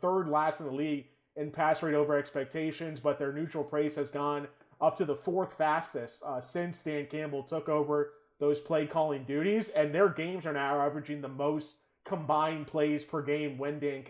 third last in the league in pass rate over expectations, but their neutral pace has gone up to the fourth fastest since Dan Campbell took over those play calling duties, and their games are now averaging the most combined plays per game when Dan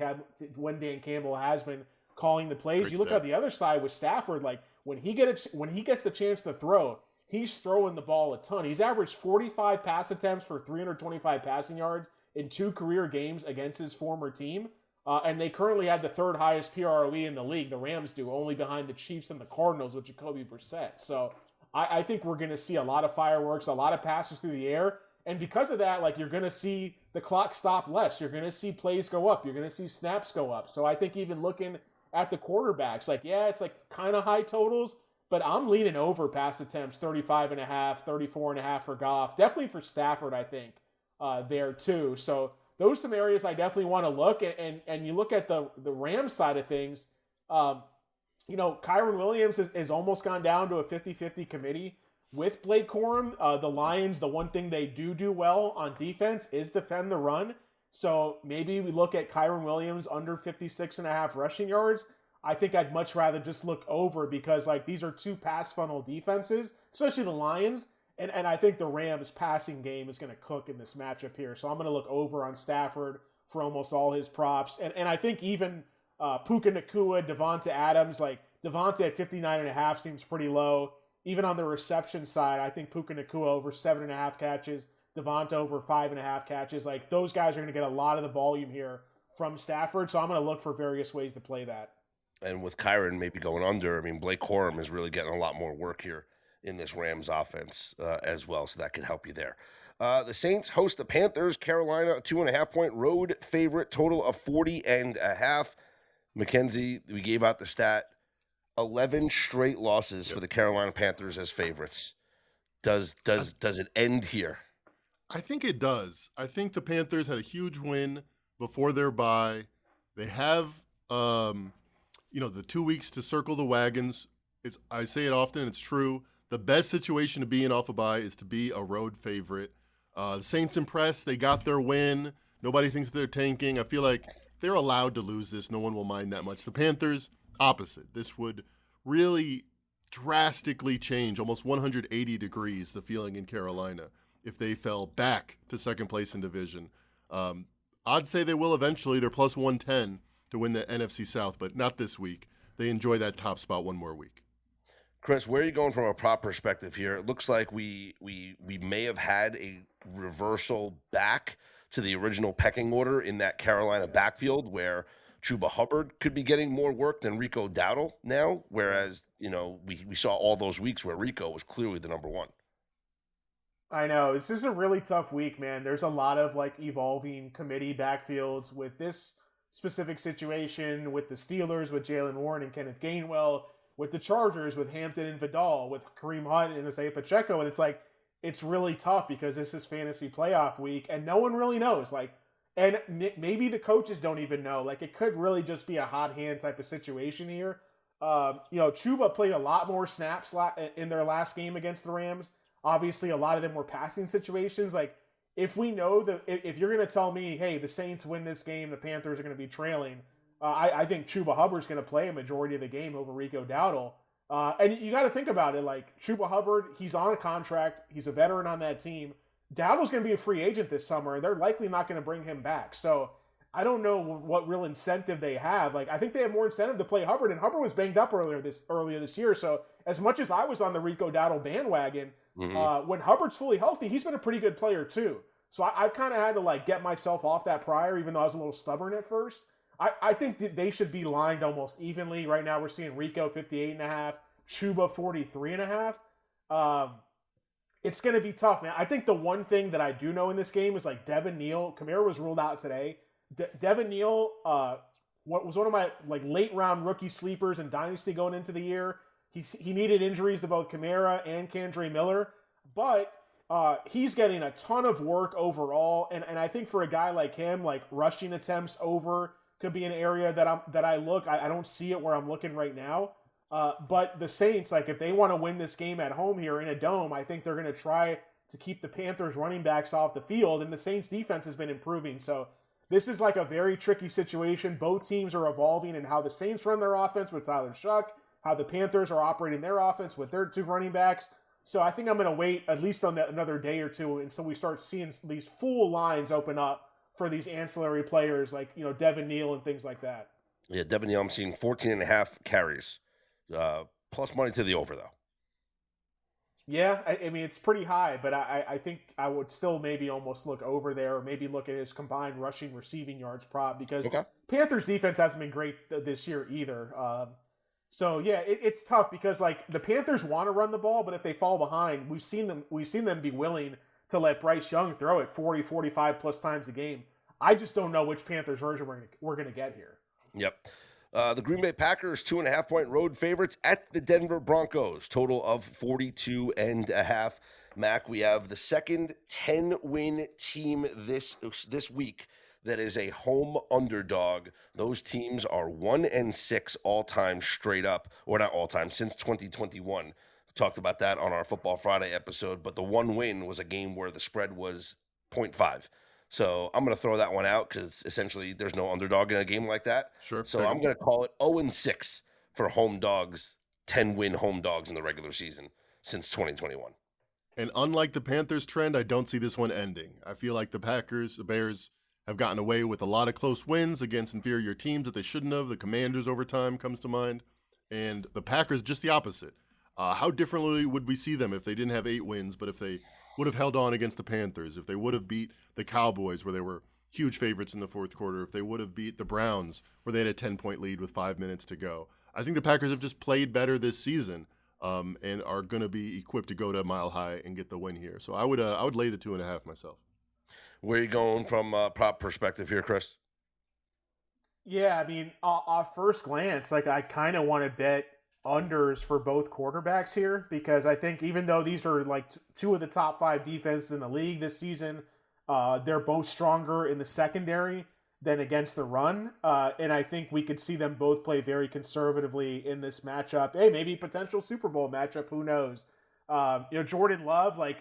Campbell has been calling the plays. You look at the other side with Stafford, like when he gets the chance to throw, he's throwing the ball a ton. He's averaged 45 pass attempts for 325 passing yards in 2 career games against his former team. And they currently had the third highest PROE in the league. The Rams do, only behind the Chiefs and the Cardinals with Jacoby Brissett. So I think we're going to see a lot of fireworks, a lot of passes through the air. And because of that, like, you're going to see the clock stop less. You're going to see plays go up. You're going to see snaps go up. So I think even looking at the quarterbacks, like, yeah, it's like kind of high totals, but I'm leaning over pass attempts, 35.5, 34.5 for Goff. Definitely for Stafford, I think, there too. So those are some areas I definitely want to look at. And you look at the Rams side of things, Kyren Williams has almost gone down to a 50-50 committee with Blake Corum. The Lions, the one thing they do well on defense is defend the run. So maybe we look at Kyren Williams under 56.5 rushing yards. I think I'd much rather just look over because like these are 2 pass funnel defenses, especially the Lions. And I think the Rams passing game is going to cook in this matchup here. So I'm going to look over on Stafford for almost all his props. And I think even Puka Nacua, Devonta Adams, like Devonta at 59.5 seems pretty low. Even on the reception side, I think Puka Nacua over 7.5 catches, Devonta over 5.5 catches. Like those guys are going to get a lot of the volume here from Stafford. So I'm going to look for various ways to play that. And with Kyren maybe going under, I mean, Blake Corum is really getting a lot more work here in this Rams offense as well. So that can help you there. The Saints host the Panthers. Carolina, a 2.5-point road favorite, total of 40.5. Mackenzie, we gave out the stat, 11 straight losses for the Carolina Panthers as favorites. Does it end here? I think it does. I think the Panthers had a huge win before their bye. They have, the 2 weeks to circle the wagons. I say it often, it's true. The best situation to be in off a bye is to be a road favorite. The Saints impressed. They got their win. Nobody thinks they're tanking. I feel like they're allowed to lose this. No one will mind that much. The Panthers, opposite. This would really drastically change, almost 180 degrees, the feeling in Carolina if they fell back to second place in division. I'd say they will eventually. They're plus 110 to win the NFC South, but not this week. They enjoy that top spot one more week. Chris, where are you going from a prop perspective here? It looks like we may have had a reversal back to the original pecking order in that Carolina backfield where Chuba Hubbard could be getting more work than Rico Dowdle now, whereas, we saw all those weeks where Rico was clearly the number one. I know. This is a really tough week, man. There's a lot of evolving committee backfields with this specific situation, with the Steelers, with Jaylen Warren and Kenneth Gainwell, with the Chargers, with Hampton and Vidal, with Kareem Hunt and Isaiah Pacheco. And it's really tough because this is fantasy playoff week and no one really knows. And maybe the coaches don't even know. It could really just be a hot hand type of situation here. Chuba played a lot more snaps in their last game against the Rams. Obviously, a lot of them were passing situations. if we know that if you're going to tell me, hey, the Saints win this game, the Panthers are going to be trailing, I think Chuba Hubbard's going to play a majority of the game over Rico Dowdle. And you got to think about it, like Chuba Hubbard, he's on a contract. He's a veteran on that team. Dowdle's going to be a free agent this summer, and they're likely not going to bring him back. So I don't know what real incentive they have. Like, I think they have more incentive to play Hubbard, and Hubbard was banged up earlier this year. So as much as I was on the Rico Dowdle bandwagon, when Hubbard's fully healthy, he's been a pretty good player too. So I've kind of had to like get myself off that prior, even though I was a little stubborn at first. I think that they should be lined almost evenly. Right now we're seeing Rico 58.5, Chuba 43.5. It's going to be tough, man. I think the one thing that I do know in this game is like Devin Neal. Kamara was ruled out today. Devin Neal what was one of my like late round rookie sleepers in Dynasty going into the year. He needed injuries to both Kamara and Kendre Miller, but he's getting a ton of work overall. And I think for a guy like him, like rushing attempts over could be an area that I look. I don't see it where I'm looking right now. But the Saints, like if they want to win this game at home here in a dome, I think they're going to try to keep the Panthers running backs off the field. And the Saints defense has been improving. So this is like a very tricky situation. Both teams are evolving in how the Saints run their offense with Tyler Shuck, how the Panthers are operating their offense with their two running backs. So I think I'm going to wait at least on another day or two until we start seeing these full lines open up for these ancillary players like, you know, Devin Neal and things like that. Yeah, Devin Neal, I'm seeing 14.5 carries. Plus money to the over, though. Yeah, I mean, it's pretty high, but I think I would still maybe almost look over there or maybe look at his combined rushing receiving yards prop because Panthers defense hasn't been great this year either. So yeah, it's tough because like the Panthers want to run the ball, but if they fall behind, we've seen them be willing to let Bryce Young throw it 40, 45 plus times a game. I just don't know which Panthers version we're going to get here. Yep. The Green Bay Packers 2.5-point road favorites at the Denver Broncos, total of 42.5. Mac, we have the second 10-win team this week that is a home underdog. Those teams are 1-6 all-time straight up, or not all-time, since 2021. We talked about that on our Football Friday episode, but the one win was a game where the spread was 0.5. So I'm going to throw that one out because essentially there's no underdog in a game like that. Sure. So I'm going to call it 0-6 for home dogs, 10-win home dogs in the regular season since 2021. And unlike the Panthers trend, I don't see this one ending. I feel like the Bears have gotten away with a lot of close wins against inferior teams that they shouldn't have. The Commanders overtime comes to mind. And the Packers, just the opposite. How differently would we see them if they didn't have 8 wins, but if they would have held on against the Panthers, if they would have beat the Cowboys where they were huge favorites in the fourth quarter, if they would have beat the Browns where they had a 10-point lead with 5 minutes to go. I think the Packers have just played better this season and are going to be equipped to go to Mile High and get the win here. So I would lay the 2.5 myself. Where are you going from a prop perspective here, Chris? Yeah, I mean, off first glance, like I kind of want to bet unders for both quarterbacks here because I think even though these are like two of the top 5 defenses in the league this season, they're both stronger in the secondary than against the run. And I think we could see them both play very conservatively in this matchup. Hey, maybe potential Super Bowl matchup. Who knows? Jordan Love, like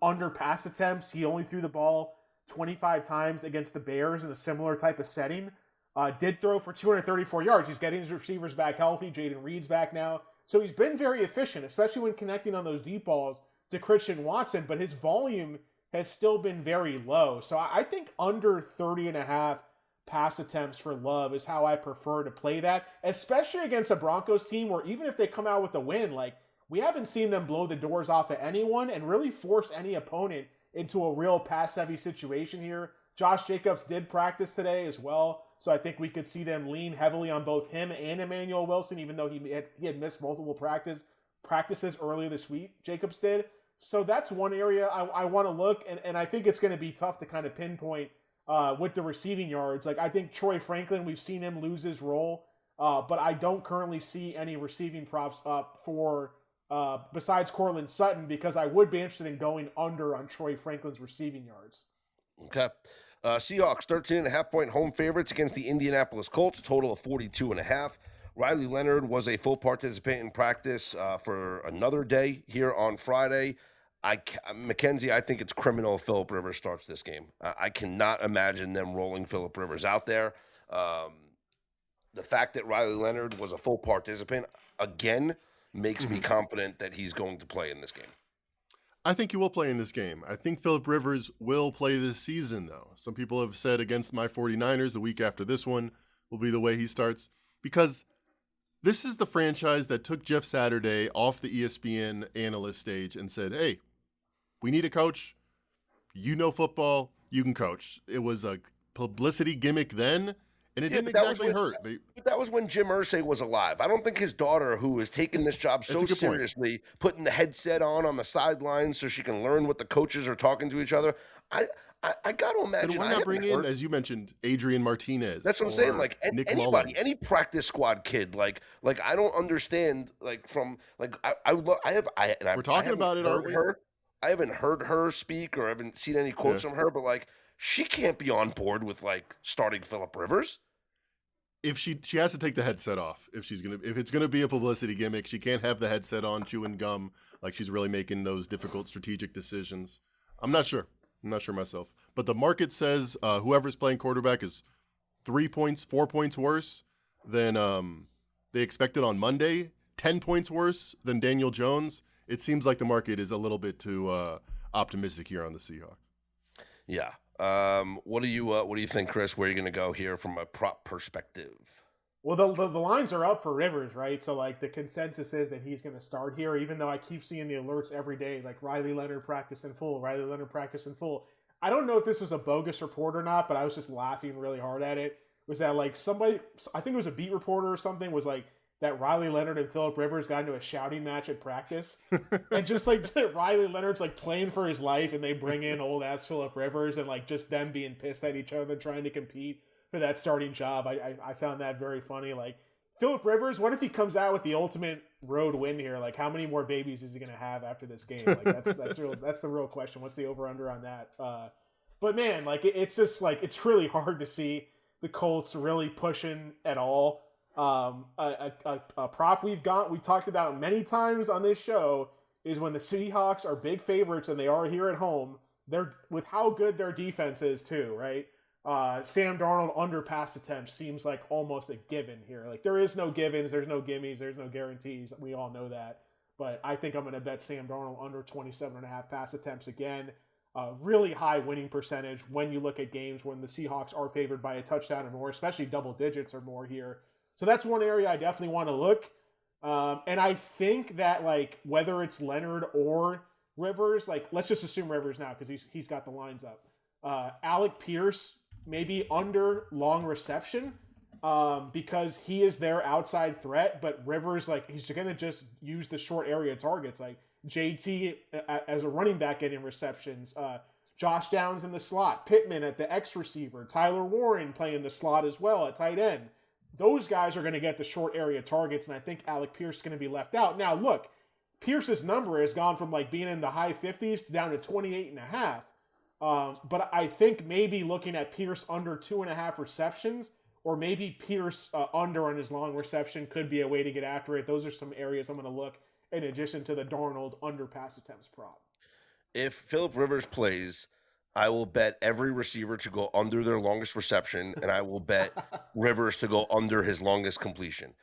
under pass attempts, he only threw the ball 25 times against the Bears in a similar type of setting. Did throw for 234 yards. He's getting his receivers back healthy. Jaden Reed's back now. So he's been very efficient, especially when connecting on those deep balls to Christian Watson, but his volume has still been very low. So I think under 30.5 pass attempts for Love is how I prefer to play that, especially against a Broncos team where even if they come out with a win, like we haven't seen them blow the doors off of anyone and really force any opponent into a real pass-heavy situation here. Josh Jacobs did practice today as well. So I think we could see them lean heavily on both him and Emmanuel Wilson, even though he had missed multiple practices earlier this week, Jacobs did. So that's one area I want to look, and I think it's going to be tough to kind of pinpoint with the receiving yards. Like I think Troy Franklin, we've seen him lose his role, but I don't currently see any receiving props up for besides Courtland Sutton because I would be interested in going under on Troy Franklin's receiving yards. Okay. Seahawks, 13.5-point home favorites against the Indianapolis Colts, total of 42.5. Riley Leonard was a full participant in practice for another day here on Friday. Mackenzie, I think it's criminal if Phillip Rivers starts this game. I cannot imagine them rolling Phillip Rivers out there. The fact that Riley Leonard was a full participant, again, makes me confident that he's going to play in this game. I think he will play in this game. I think Phillip Rivers will play this season, though. Some people have said against my 49ers, the week after this one will be the way he starts, because this is the franchise that took Jeff Saturday off the ESPN analyst stage and said, hey, we need a coach. You know football. You can coach. It was a publicity gimmick then, and it didn't exactly hurt. That was when Jim Irsay was alive. I don't think his daughter, who has taken this job so seriously, putting the headset on the sidelines so she can learn what the coaches are talking to each other. I got to imagine. Then why not bring in, as you mentioned, Adrian Martinez? That's what I'm saying. Like anybody, Mullins. any practice squad kid. Like I don't understand. Like from like we're talking about it, aren't we? I haven't heard her speak or I haven't seen any quotes from her, but like she can't be on board with like starting Phillip Rivers. If she has to take the headset off if it's gonna be a publicity gimmick, she can't have the headset on chewing gum like she's really making those difficult strategic decisions. I'm not sure myself, but the market says whoever's playing quarterback is 4 points worse than they expected on Monday, 10 points worse than Daniel Jones. It seems like the market is a little bit too optimistic here on the Seahawks. Yeah. What do you think, Chris? Where are you going to go here from a prop perspective? Well, the lines are up for Rivers, right? So, like, the consensus is that he's going to start here, even though I keep seeing the alerts every day, like Riley Leonard practice in full, Riley Leonard practice in full. I don't know if this was a bogus report or not, but I was just laughing really hard at it. Was that, like, somebody, I think it was a beat reporter or something, was like, that Riley Leonard and Phillip Rivers got into a shouting match at practice. And just, like, Riley Leonard's, like, playing for his life, and they bring in old-ass Phillip Rivers, and, like, just them being pissed at each other, trying to compete for that starting job. I found that very funny. Like, Phillip Rivers, what if he comes out with the ultimate road win here? Like, how many more babies is he going to have after this game? Like, that's the real question. What's the over-under on that? But, man, like, it's just, like, it's really hard to see the Colts really pushing at all. A prop we talked about many times on this show is when the Seahawks are big favorites and they are here at home, they're with how good their defense is too, right? Sam Darnold under pass attempts seems like almost a given here. Like there is no givens, there's no gimmies, there's no guarantees. We all know that. But I think I'm going to bet Sam Darnold under 27.5 pass attempts again. Really high winning percentage when you look at games when the Seahawks are favored by a touchdown or more, especially double digits or more here. So that's one area I definitely want to look. And I think that, like, whether it's Leonard or Rivers, like, let's just assume Rivers now because he's got the lines up. Alec Pierce maybe under long reception because he is their outside threat, but Rivers, like, he's going to just use the short area targets. Like, JT as a running back getting receptions, Josh Downs in the slot, Pittman at the X receiver, Tyler Warren playing the slot as well at tight end. Those guys are going to get the short area targets, and I think Alec Pierce is going to be left out. Now, look, Pierce's number has gone from like being in the high 50s to down to 28.5. But I think maybe looking at Pierce under 2.5 receptions, or maybe Pierce under on his long reception could be a way to get after it. Those are some areas I'm going to look in addition to the Darnold under pass attempts prop. If Phillip Rivers plays, I will bet every receiver to go under their longest reception, and I will bet Rivers to go under his longest completion.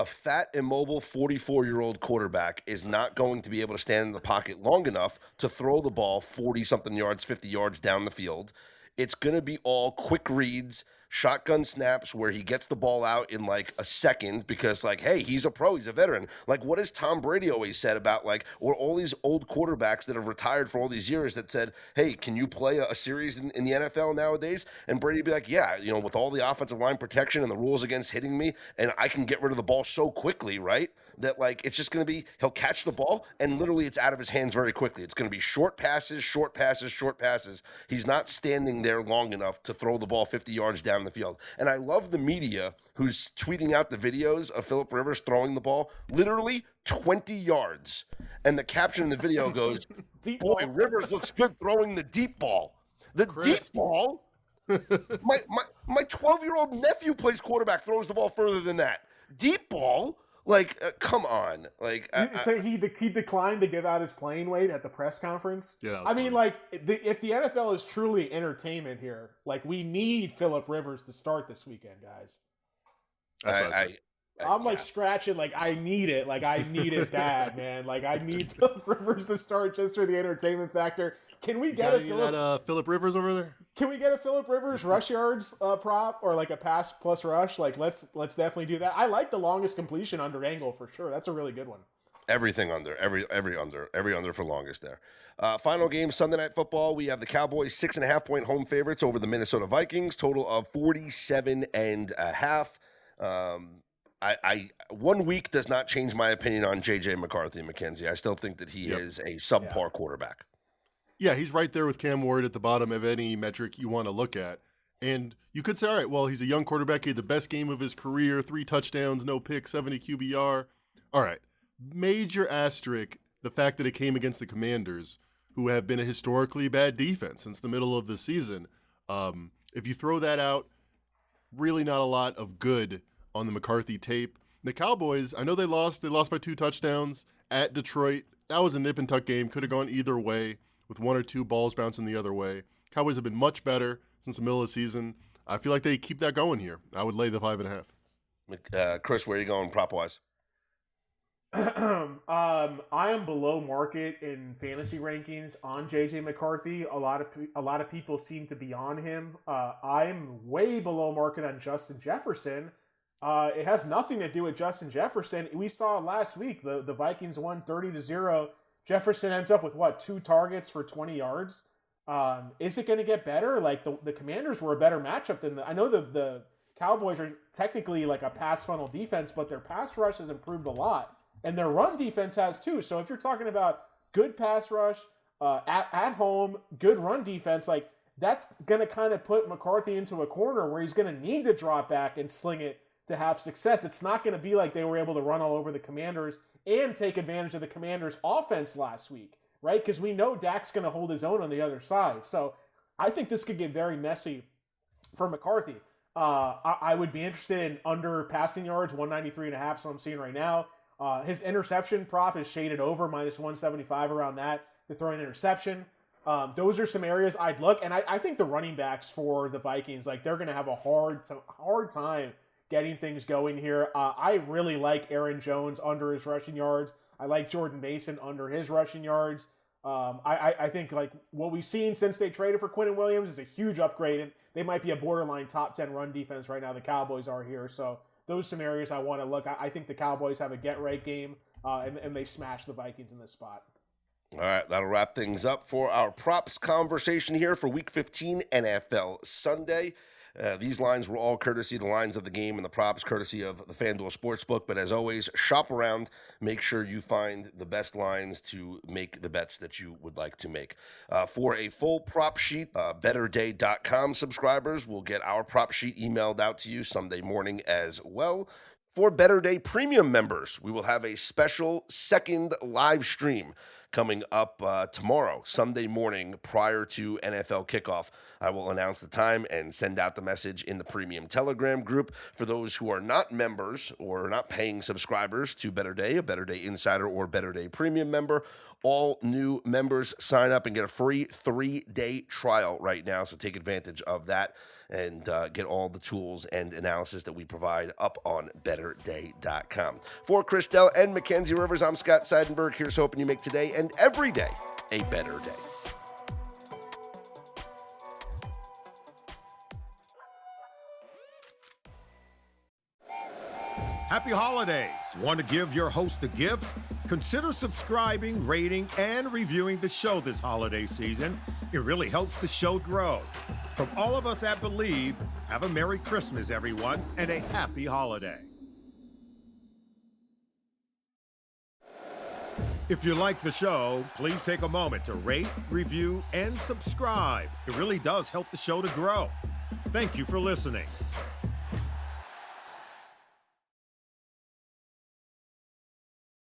A fat, immobile 44-year-old quarterback is not going to be able to stand in the pocket long enough to throw the ball 40-something yards, 50 yards down the field. It's going to be all quick reads, shotgun snaps where he gets the ball out in like a second because, like, hey, he's a pro, he's a veteran. Like, what has Tom Brady always said about, like, or all these old quarterbacks that have retired for all these years that said, hey, can you play a series in the NFL nowadays? And Brady would be like, yeah, you know, with all the offensive line protection and the rules against hitting me, and I can get rid of the ball so quickly, right? That, like, it's just going to be, he'll catch the ball and literally it's out of his hands very quickly. It's going to be short passes, short passes, short passes. He's not standing there long enough to throw the ball 50 yards down the field. And I love the media who's tweeting out the videos of Phillip Rivers throwing the ball literally 20 yards. And the caption in the video goes, boy, Rivers looks good throwing the deep ball. The deep ball? My 12-year-old nephew plays quarterback, throws the ball further than that. Deep ball? Like, come on. Like, So he declined to give out his playing weight at the press conference. Yeah, I mean, like, if the NFL is truly entertainment here, like, we need Phillip Rivers to start this weekend, guys. I'm like scratching, like, I need it. Like, I need it bad, man. Like, I need Phillip Rivers to start just for the entertainment factor. Can we get a Phillip Rivers over there? Can we get a Phillip Rivers rush yards prop or like a pass plus rush? Like, let's definitely do that. I like the longest completion under angle for sure. That's a really good one. Everything under, every under for longest there. Final game Sunday Night Football. We have the Cowboys 6.5-point home favorites over the Minnesota Vikings. Total of 47.5. 1 week does not change my opinion on J.J. McCarthy, Mackenzie. I still think that he is a subpar quarterback. Yeah, he's right there with Cam Ward at the bottom of any metric you want to look at. And you could say, all right, well, he's a young quarterback. He had the best game of his career, 3 touchdowns, no picks, 70 QBR. All right. Major asterisk, the fact that it came against the Commanders, who have been a historically bad defense since the middle of the season. If you throw that out, really not a lot of good on the McCarthy tape. The Cowboys, I know they lost. They lost by 2 touchdowns at Detroit. That was a nip and tuck game. Could have gone either way with 1 or 2 balls bouncing the other way. Cowboys have been much better since the middle of the season. I feel like they keep that going here. I would lay the 5.5. Chris, where are you going prop-wise? I am below market in fantasy rankings on JJ McCarthy. A lot of people seem to be on him. I'm way below market on Justin Jefferson. It has nothing to do with Justin Jefferson. We saw last week the Vikings won 30-0. Jefferson ends up with 2 targets for 20 yards. Is it going to get better? Like the Commanders were a better matchup than I know the Cowboys are technically like a pass funnel defense, but their pass rush has improved a lot. And their run defense has too. So if you're talking about good pass rush at home, good run defense, like that's going to kind of put McCarthy into a corner where he's going to need to drop back and sling it to have success. It's not going to be like they were able to run all over the Commanders and take advantage of the Commanders' offense last week, right? Because we know Dak's going to hold his own on the other side. So I think this could get very messy for McCarthy. I would be interested in under passing yards, 193.5, so I'm seeing right now. His interception prop is shaded over, -175 around that. To throw an interception. Those are some areas I'd look. And I think the running backs for the Vikings, like they're going to have a hard time getting things going here. I really like Aaron Jones under his rushing yards. I like Jordan Mason under his rushing yards. I think like what we've seen since they traded for Quinnen Williams is a huge upgrade. And they might be a borderline top 10 run defense right now. The Cowboys are here. So those are some areas I want to look. I think the Cowboys have a get-right game, and they smash the Vikings in this spot. All right, that'll wrap things up for our props conversation here for Week 15 NFL Sunday. These lines were all courtesy of the lines of the game and the props courtesy of the FanDuel Sportsbook. But as always, shop around. Make sure you find the best lines to make the bets that you would like to make. For a full prop sheet, BetterDay.com subscribers will get our prop sheet emailed out to you Sunday morning as well. For Better Day Premium members, we will have a special second live stream coming up tomorrow, Sunday morning, prior to NFL kickoff. I will announce the time and send out the message in the Premium Telegram group. For those who are not members or not paying subscribers to Better Day, a Better Day Insider or Better Day Premium member, all new members sign up and get a free 3-day trial right now. So take advantage of that and get all the tools and analysis that we provide up on BetterDay.com. For Chris Dell and Mackenzie Rivers, I'm Scott Seidenberg. Here's hoping you make today and every day a better day. Happy holidays. Want to give your host a gift? Consider subscribing, rating, and reviewing the show this holiday season. It really helps the show grow. From all of us at Believe, have a Merry Christmas, everyone, and a happy holiday. If you like the show, please take a moment to rate, review, and subscribe. It really does help the show to grow. Thank you for listening.